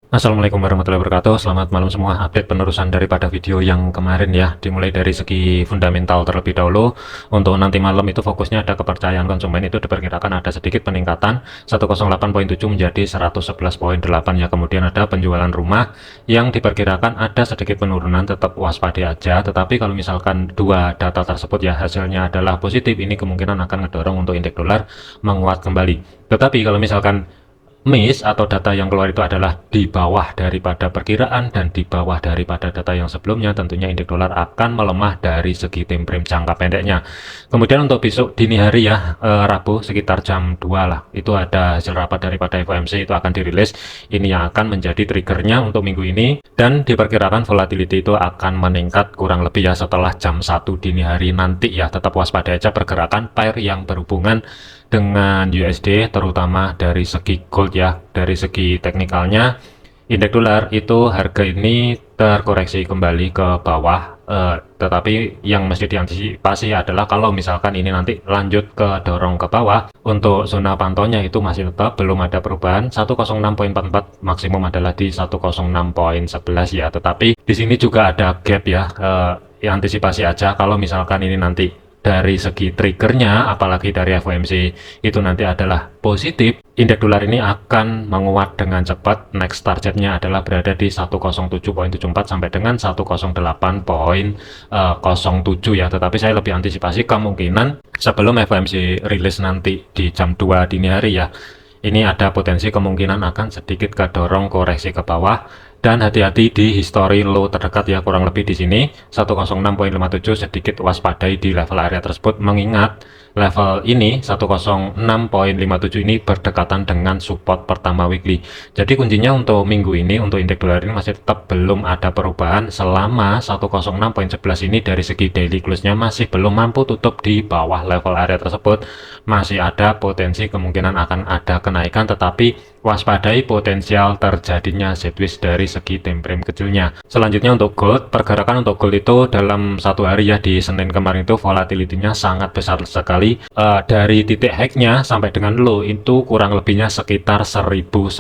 Assalamualaikum warahmatullahi wabarakatuh. Selamat malam semua. Update penerusan daripada video yang kemarin ya. Dimulai dari segi fundamental terlebih dahulu. Untuk nanti malam itu fokusnya ada kepercayaan konsumen, itu diperkirakan ada sedikit peningkatan 108,7 menjadi 111,8 ya. Kemudian ada penjualan rumah yang diperkirakan ada sedikit penurunan, tetap waspada aja. Tetapi kalau misalkan dua data tersebut ya hasilnya adalah positif, ini kemungkinan akan ngedorong untuk indeks dolar menguat kembali. Tetapi kalau misalkan miss atau data yang keluar itu adalah di bawah daripada perkiraan dan di bawah daripada data yang sebelumnya, tentunya indeks dolar akan melemah dari segi time frame jangka pendeknya. Kemudian untuk besok dini hari ya, Rabu sekitar jam 2 lah, itu ada hasil rapat daripada FOMC, itu akan dirilis. Ini yang akan menjadi triggernya untuk minggu ini, dan diperkirakan volatility itu akan meningkat kurang lebih ya setelah jam 1 dini hari nanti ya. Tetap waspada aja pergerakan pair yang berhubungan dengan USD, terutama dari segi gold ya. Dari segi teknikalnya indeks dolar itu harga ini terkoreksi kembali ke bawah, tetapi yang mesti diantisipasi adalah kalau misalkan ini nanti lanjut ke dorong ke bawah, untuk zona pantaunya itu masih tetap belum ada perubahan. 106,44 maksimum adalah di 106,11 ya, tetapi di sini juga ada gap ya. Antisipasi aja kalau misalkan ini nanti dari segi triggernya, apalagi dari FOMC itu nanti adalah positif, indeks dolar ini akan menguat dengan cepat. Next targetnya adalah berada di 107,74 sampai dengan 108,07 ya. Tetapi saya lebih antisipasi kemungkinan sebelum FOMC rilis nanti di jam 2 dini hari ya, ini ada potensi kemungkinan akan sedikit kedorong koreksi ke bawah. Dan hati-hati di history low terdekat ya, kurang lebih di sini 106,57, sedikit waspadai di level area tersebut, mengingat level ini 106,57 ini berdekatan dengan support pertama weekly. Jadi kuncinya untuk minggu ini untuk indeks dolar ini masih tetap belum ada perubahan selama 106,11 ini dari segi daily close-nya masih belum mampu tutup di bawah level area tersebut. Masih ada potensi kemungkinan akan ada kenaikan, tetapi waspadai potensial terjadinya sideways dari segi time frame kecilnya. Selanjutnya untuk gold, pergerakan untuk gold itu dalam satu hari ya, di Senin kemarin itu volatility-nya sangat besar sekali. Dari titik high-nya sampai dengan low itu kurang lebihnya sekitar 1100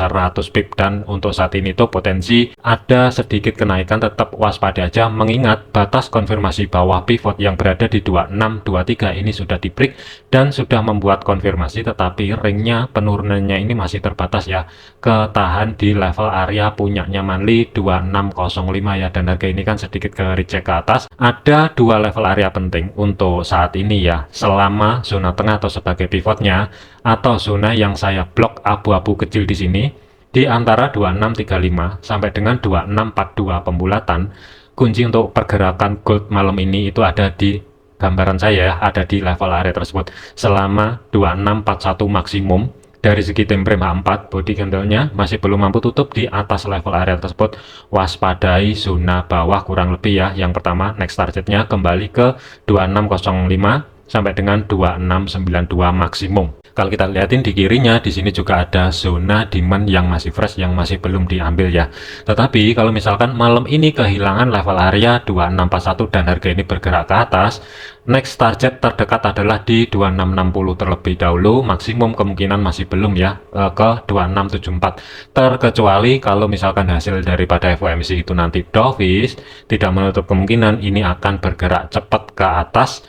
pip, dan untuk saat ini tuh potensi ada sedikit kenaikan. Tetap waspada aja mengingat batas konfirmasi bawah pivot yang berada di 2623 ini sudah di break dan sudah membuat konfirmasi, tetapi ringnya penurunannya ini masih terbatas ya, ketahan di level area punyanya Manli 2605 ya, dan harga ini kan sedikit ke reject ke atas. Ada dua level area penting untuk saat ini ya, selama zona tengah atau sebagai pivotnya, atau zona yang saya blok abu-abu kecil di sini di antara 2635 sampai dengan 2642 pembulatan. Kunci untuk pergerakan gold malam ini itu ada di gambaran saya ya, ada di level area tersebut selama 2641 maksimum. Dari segi time frame H4 body candlenya masih belum mampu tutup di atas level area tersebut. Waspadai zona bawah kurang lebih ya. Yang pertama, next targetnya kembali ke 2605 sampai dengan 2692 maksimum. Kalau kita lihatin di kirinya, di sini juga ada zona demand yang masih fresh, yang masih belum diambil ya. Tetapi kalau misalkan malam ini kehilangan level area 2641 dan harga ini bergerak ke atas, next target terdekat adalah di 2660 terlebih dahulu. Maksimum kemungkinan masih belum ya, ke 2674. Terkecuali kalau misalkan hasil daripada FOMC itu nanti dovish, tidak menutup kemungkinan ini akan bergerak cepat ke atas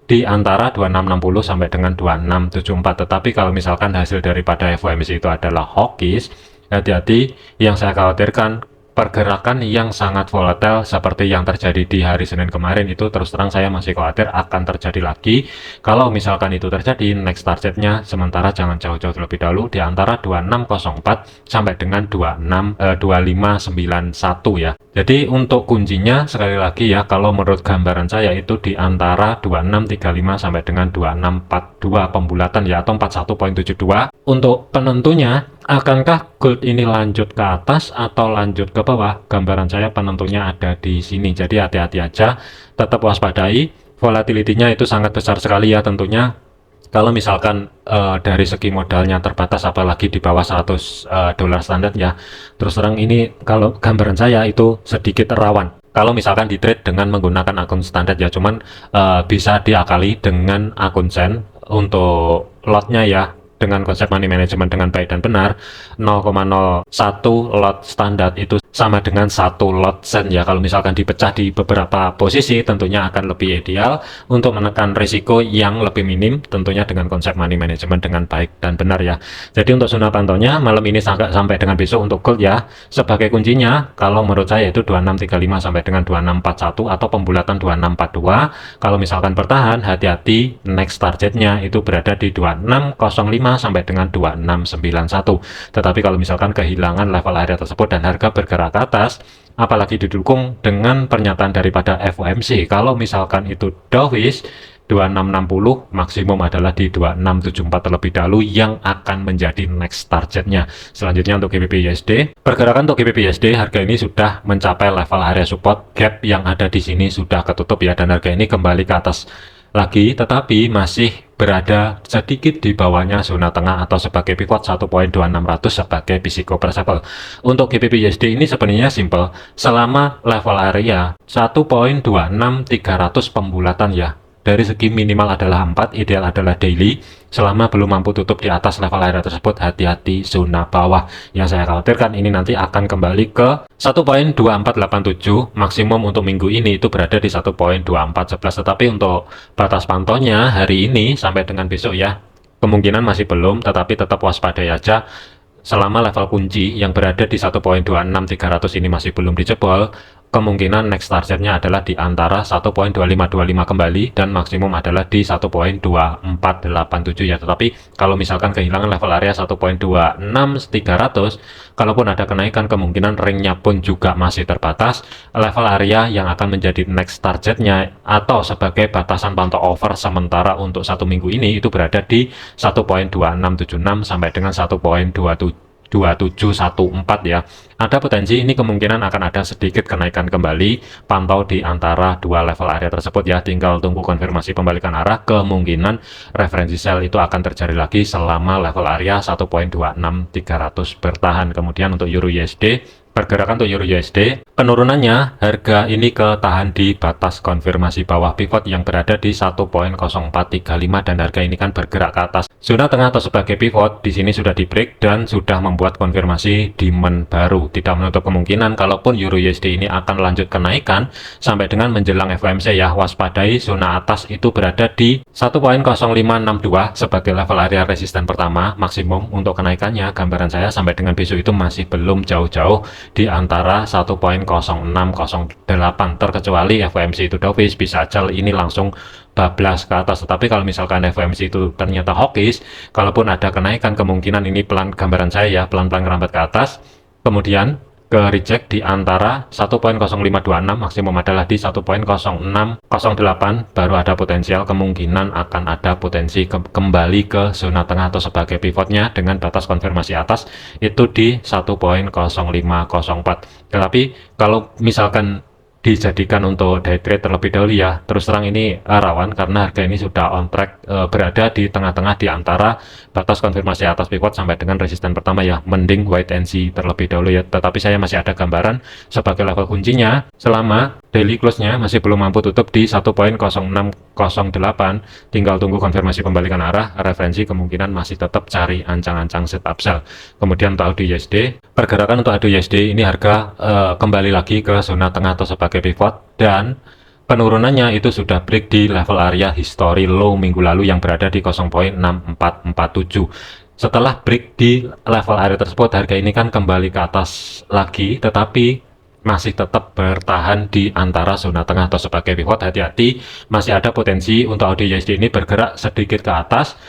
di antara 2660 sampai dengan 2674. Tetapi kalau misalkan hasil daripada FOMC itu adalah hawkish, hati-hati. Yang saya khawatirkan pergerakan yang sangat volatile seperti yang terjadi di hari Senin kemarin itu, terus terang saya masih khawatir akan terjadi lagi. Kalau misalkan itu terjadi, next targetnya sementara jangan jauh-jauh terlebih dahulu di antara 2604 sampai dengan 2591 ya. Jadi untuk kuncinya sekali lagi ya, kalau menurut gambaran saya itu di antara 2635 sampai dengan 2642 pembulatan ya, atau 41,72. Untuk penentunya, akankah gold ini lanjut ke atas atau lanjut ke bawah? Gambaran saya penentunya ada di sini. Jadi hati-hati aja, tetap waspadai. Volatility-nya itu sangat besar sekali ya tentunya. Kalau misalkan dari segi modalnya terbatas, apalagi di bawah 100 dolar standar ya, terus terang ini kalau gambaran saya itu sedikit rawan. Kalau misalkan di trade dengan menggunakan akun standar ya, cuman bisa diakali dengan akun sen untuk lotnya ya. dengan konsep money management dengan baik dan benar, 0,01 lot standar itu sama dengan 1 lot sen ya. Kalau misalkan dipecah di beberapa posisi tentunya akan lebih ideal untuk menekan risiko yang lebih minim, tentunya dengan konsep money management dengan baik dan benar ya. Jadi untuk zona pantaunya malam ini sampai dengan besok untuk gold ya, sebagai kuncinya kalau menurut saya itu 2635 sampai dengan 2641 atau pembulatan 2642. Kalau misalkan bertahan, hati-hati, next targetnya itu berada di 2605 sampai dengan 2691. Tetapi kalau misalkan kehilangan level area tersebut dan harga bergerak ke atas, apalagi didukung dengan pernyataan daripada FOMC, kalau misalkan itu dovish 2660, maksimum adalah di 2674 terlebih dahulu yang akan menjadi next targetnya. Selanjutnya untuk GBP USD, pergerakan untuk GBP USD harga ini sudah mencapai level area support, gap yang ada di sini sudah ketutup ya, dan harga ini kembali ke atas lagi, tetapi masih berada sedikit di bawahnya zona tengah atau sebagai pivot 1.2600 sebagai physical principle. Untuk GBP USD ini sebenarnya simple, selama level area 1.26300 pembulatan ya, dari segi minimal adalah 4, ideal adalah daily. Selama belum mampu tutup di atas level area tersebut, hati-hati zona bawah. Yang saya khawatirkan ini nanti akan kembali ke 1.2487, maksimum untuk minggu ini itu berada di 1.2411. Tetapi untuk batas pantaunya hari ini sampai dengan besok ya, kemungkinan masih belum, tetapi tetap waspadai aja. Selama level kunci yang berada di 1.26300 ini masih belum dijebol, kemungkinan next targetnya adalah di antara 1.2525 kembali dan maksimum adalah di 1.2487 ya. Tetapi kalau misalkan kehilangan level area 1.26300, kalaupun ada kenaikan, kemungkinan ringnya pun juga masih terbatas. Level area yang akan menjadi next targetnya atau sebagai batasan pantau over sementara untuk satu minggu ini itu berada di 1.2676 sampai dengan 1.2714 ya. Ada potensi ini kemungkinan akan ada sedikit kenaikan kembali, pantau di antara dua level area tersebut ya, tinggal tunggu konfirmasi pembalikan arah. Kemungkinan referensi sell itu akan terjadi lagi selama level area 1.26300 bertahan. Kemudian untuk Euro USD, pergerakan untuk Euro USD, penurunannya harga ini ketahan di batas konfirmasi bawah pivot yang berada di 1.0435 dan harga ini kan bergerak ke atas zona tengah atau sebagai pivot. Di sini sudah di break dan sudah membuat konfirmasi demand baru. Tidak menutup kemungkinan kalaupun Euro USD ini akan lanjut kenaikan sampai dengan menjelang FOMC ya, waspadai zona atas itu berada di 1.0562 sebagai level area resisten pertama. Maksimum untuk kenaikannya gambaran saya sampai dengan besok itu masih belum jauh-jauh di antara 1.0608, terkecuali FOMC itu dovish, bisa aja ini langsung bablas ke atas. Tetapi kalau misalkan FOMC itu ternyata hawkish, kalaupun ada kenaikan, kemungkinan ini gambaran saya ya, pelan-pelan merambat ke atas, kemudian ke reject di antara 1.0526, maksimum adalah di 1.0608, baru ada potensial kemungkinan akan ada potensi kembali ke zona tengah atau sebagai pivotnya dengan batas konfirmasi atas itu di 1.0504. Tetapi kalau misalkan dijadikan untuk day trade terlebih dahulu ya, terus terang ini rawan karena harga ini sudah on track berada di tengah-tengah di antara batas konfirmasi atas pivot sampai dengan resisten pertama ya. Mending wait and see terlebih dahulu ya, tetapi saya masih ada gambaran sebagai level kuncinya selama daily close-nya masih belum mampu tutup di 1.0608, tinggal tunggu konfirmasi pembalikan arah. Referensi kemungkinan masih tetap cari ancang-ancang setup sell. Kemudian untuk AUD USD, pergerakan untuk AUD USD ini harga kembali lagi ke zona tengah atau sebagai pivot, dan penurunannya itu sudah break di level area history low minggu lalu yang berada di 0.6447. Setelah break di level area tersebut, harga ini kan kembali ke atas lagi, tetapi masih tetap bertahan di antara zona tengah atau sebagai pivot. Hati-hati, masih ada potensi untuk AUD USD ini bergerak sedikit ke atas.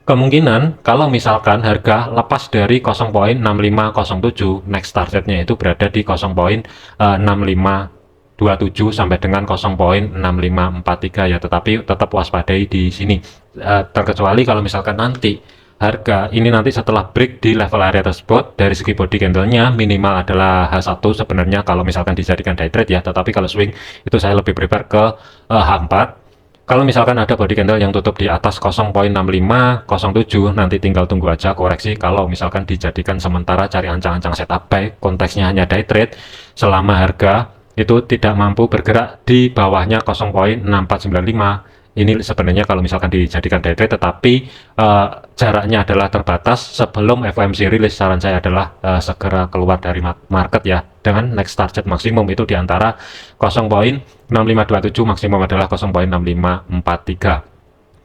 Kemungkinan kalau misalkan harga lepas dari 0.6507, next targetnya itu berada di 0.6527 sampai dengan 0.6543 ya, tetapi tetap waspadai di sini. Terkecuali kalau misalkan nanti harga ini nanti setelah break di level area tersebut, dari segi body candle-nya minimal adalah H1 sebenarnya kalau misalkan dijadikan day trade ya, tetapi kalau swing itu saya lebih prefer ke H4. Kalau misalkan ada body candle yang tutup di atas 0.6507, nanti tinggal tunggu aja koreksi. Kalau misalkan dijadikan sementara cari ancang-ancang setup buy, konteksnya hanya day trade, selama harga itu tidak mampu bergerak di bawahnya 0.6495, ini sebenarnya kalau misalkan dijadikan day trade, tetapi jaraknya adalah terbatas. Sebelum FOMC rilis, saran saya adalah segera keluar dari market ya, dengan next target maksimum itu di antara 0.6527, maksimum adalah 0.6543.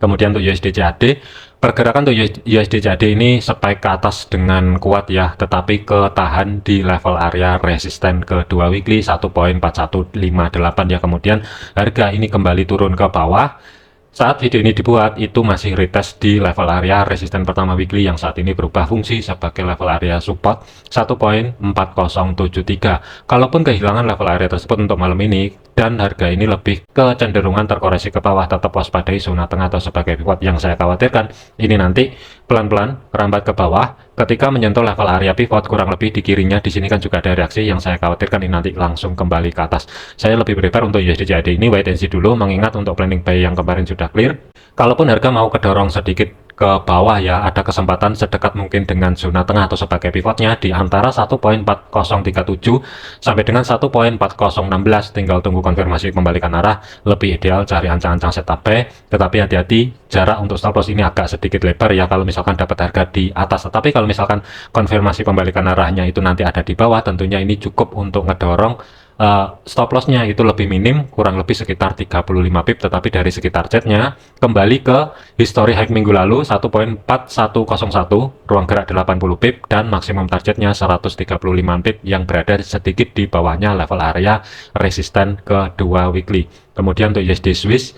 Kemudian untuk USD CAD, pergerakan untuk USD CAD ini spike ke atas dengan kuat ya, tetapi ketahan di level area resisten ke 2 weekly 1.4158 ya. Kemudian harga ini kembali turun ke bawah. Saat video ini dibuat, itu masih retest di level area resisten pertama weekly yang saat ini berubah fungsi sebagai level area support 1.4073. Kalaupun kehilangan level area tersebut untuk malam ini dan harga ini lebih kecenderungan terkoreksi ke bawah, tetap waspadai zona tengah atau sebagai pivot. Yang saya khawatirkan ini nanti pelan-pelan rambat ke bawah ketika menyentuh level area pivot, kurang lebih di kirinya. Di sini kan juga ada reaksi, yang saya khawatirkan ini nanti langsung kembali ke atas. Saya lebih prefer untuk USD CAD ini wait and see dulu, mengingat untuk planning buy yang kemarin sudah clear. Kalaupun harga mau kedorong sedikit ke bawah ya, ada kesempatan sedekat mungkin dengan zona tengah atau sebagai pivotnya di antara 1.4037 sampai dengan 1.4016. Tinggal tunggu konfirmasi pembalikan arah. Lebih ideal cari ancang-ancang setup buy, tetapi hati-hati, jarak untuk stop loss ini agak sedikit lebar ya kalau misalkan dapat harga di atas. Tetapi kalau misalkan konfirmasi pembalikan arahnya itu nanti ada di bawah, tentunya ini cukup untuk ngedorong stop lossnya itu lebih minim, kurang lebih sekitar 35 pip, tetapi dari segi targetnya kembali ke history high minggu lalu 1.4101, ruang gerak 80 pip, dan maksimum targetnya 135 pip yang berada sedikit di bawahnya level area resisten ke 2 weekly. Kemudian untuk USD Swiss,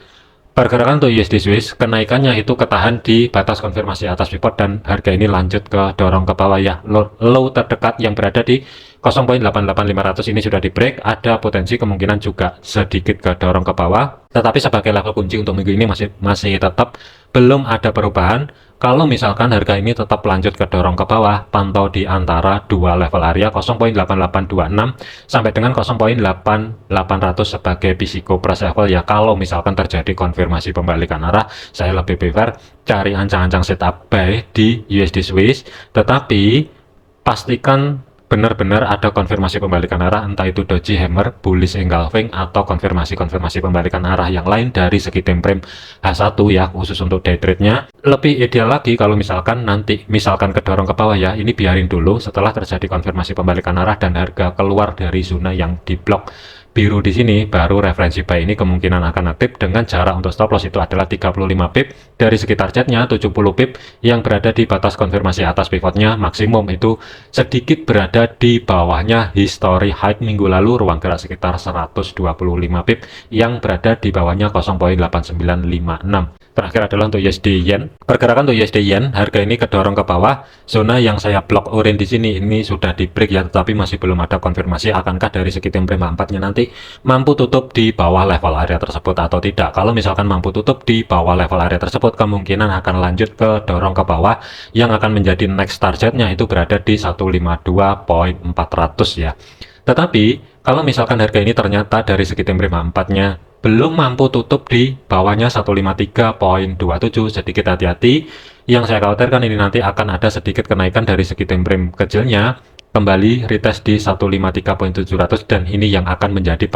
pergerakan untuk USD Swiss, kenaikannya itu ketahan di batas konfirmasi atas pivot dan harga ini lanjut ke dorong ke bawah ya. Low terdekat yang berada di 0.88500 ini sudah di break, ada potensi kemungkinan juga sedikit ke dorong ke bawah. Tetapi sebagai level kunci untuk minggu ini masih tetap belum ada perubahan. Kalau misalkan harga ini tetap lanjut ke dorong ke bawah, pantau di antara dua level area 0.8826 sampai dengan 0.8800 sebagai Physico price level ya. Kalau misalkan terjadi konfirmasi pembalikan arah, saya lebih prefer cari ancang-ancang setup buy di USD Swiss, tetapi pastikan benar-benar ada konfirmasi pembalikan arah, entah itu doji hammer, bullish engulfing, atau konfirmasi pembalikan arah yang lain dari segi time frame H1 ya, khusus untuk day trade-nya. Lebih ideal lagi kalau misalkan nanti kedorong ke bawah ya, ini biarin dulu setelah terjadi konfirmasi pembalikan arah dan harga keluar dari zona yang diblok biru di sini, baru referensi buy ini kemungkinan akan aktif dengan jarak untuk stop loss itu adalah 35 pip dari segi targetnya 70 pip yang berada di batas konfirmasi atas pivotnya. Maksimum itu sedikit berada di bawahnya history high minggu lalu, ruang gerak sekitar 125 pip yang berada di bawahnya 0.8956. Terakhir adalah untuk USD Yen. Pergerakan untuk USD Yen, harga ini kedorong ke bawah. Zona yang saya blok orange di sini ini sudah di break ya, tetapi masih belum ada konfirmasi akankah dari segi time frame 4-nya nanti mampu tutup di bawah level area tersebut atau tidak. Kalau misalkan mampu tutup di bawah level area tersebut, kemungkinan akan lanjut ke dorong ke bawah yang akan menjadi next targetnya itu berada di 152.400 ya. Tetapi kalau misalkan harga ini ternyata dari segi time frame 4-nya belum mampu tutup di bawahnya 153.27, sedikit hati-hati. Yang saya khawatirkan ini nanti akan ada sedikit kenaikan dari segi time frame kecilnya, kembali retest di 153.700, dan ini yang akan menjadi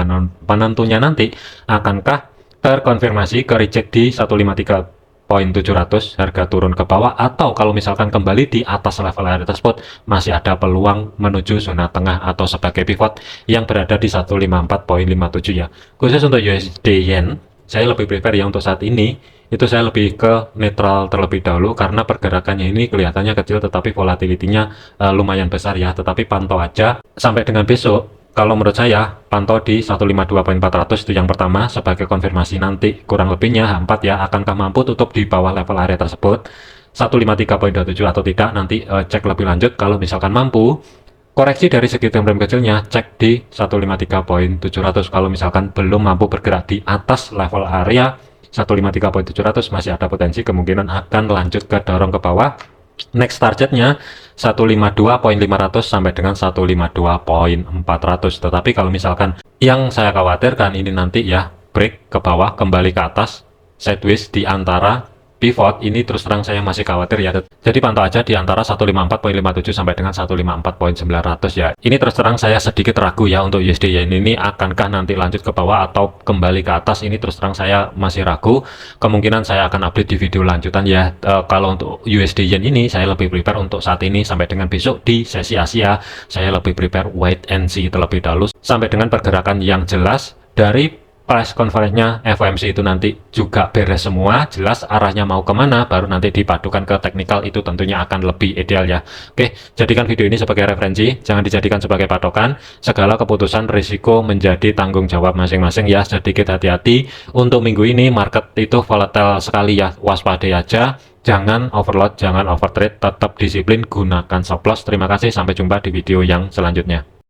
penentunya nanti akankah terkonfirmasi ke reject di 153.700, harga turun ke bawah, atau kalau misalkan kembali di atas level area tersebut masih ada peluang menuju zona tengah atau sebagai pivot yang berada di 154.57 ya. Khusus untuk USD Yen, saya lebih prefer ya untuk saat ini itu saya lebih ke netral terlebih dahulu, karena pergerakannya ini kelihatannya kecil tetapi volatility-nya lumayan besar ya. Tetapi pantau aja sampai dengan besok. Kalau menurut saya, pantau di 152.400 itu yang pertama sebagai konfirmasi nanti kurang lebihnya H4 ya, akankah mampu tutup di bawah level area tersebut 153.27 atau tidak, nanti cek lebih lanjut. Kalau misalkan mampu, koreksi dari segi time frame kecilnya cek di 153.700. Kalau misalkan belum mampu bergerak di atas level area 153.700, masih ada potensi kemungkinan akan lanjut ke dorong ke bawah. Next targetnya 152.500 sampai dengan 152.400. Tetapi kalau misalkan yang saya khawatirkan ini nanti ya break ke bawah kembali ke atas sideways di antara pivot, ini terus terang saya masih khawatir ya. Jadi pantau aja di antara 154.57 sampai dengan 154.900 ya. Ini terus terang saya sedikit ragu ya untuk USD yen ini akankah nanti lanjut ke bawah atau kembali ke atas, ini terus terang saya masih ragu. Kemungkinan saya akan update di video lanjutan ya. Kalau untuk USD yen ini saya lebih prepare untuk saat ini sampai dengan besok di sesi Asia, saya lebih prepare wait and see terlebih dahulu sampai dengan pergerakan yang jelas dari press conference-nya FOMC itu nanti juga beres semua, jelas arahnya mau kemana, baru nanti dipadukan ke teknikal, itu tentunya akan lebih ideal ya. Oke, jadikan video ini sebagai referensi, jangan dijadikan sebagai patokan. Segala keputusan risiko menjadi tanggung jawab masing-masing ya. Sedikit hati-hati untuk minggu ini, market itu volatile sekali ya, waspadai aja. Jangan overload, jangan overtrade, tetap disiplin, gunakan stop loss. Terima kasih, sampai jumpa di video yang selanjutnya.